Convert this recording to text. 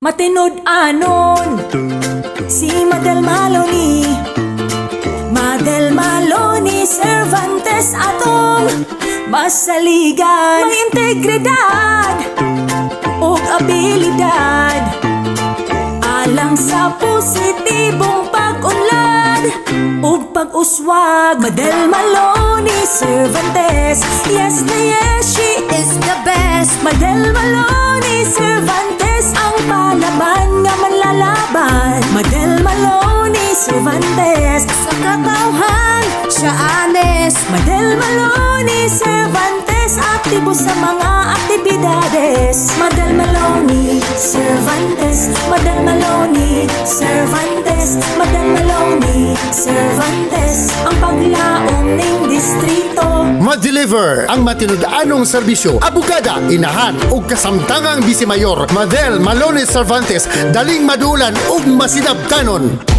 Matinod anon si Madel Maloni, Madel Maloni Cervantes atong masaligan, may integridad ug abilidad alang sa positibong pag-unlad ug pag-uswag. Madel Maloni Cervantes, yes na yes, she is the best. Madel Maloni Cervantes, ang palaban nga manlalaban. Madel Maloni Cervantes, sa katawhan siya honest. Madel Maloni Cervantes, aktibo sa mga aktibidades. Madel Maloni Cervantes, Madel Maloni Cervantes, Madel Maloni Cervantes, ang paglaom ning distrito. Ma-deliver ang matinud-anong serbisyo, abogada, inahan ug kasamtangang bisi mayor. Madel Maloni Cervantes, daling madulan ug masinabtanon.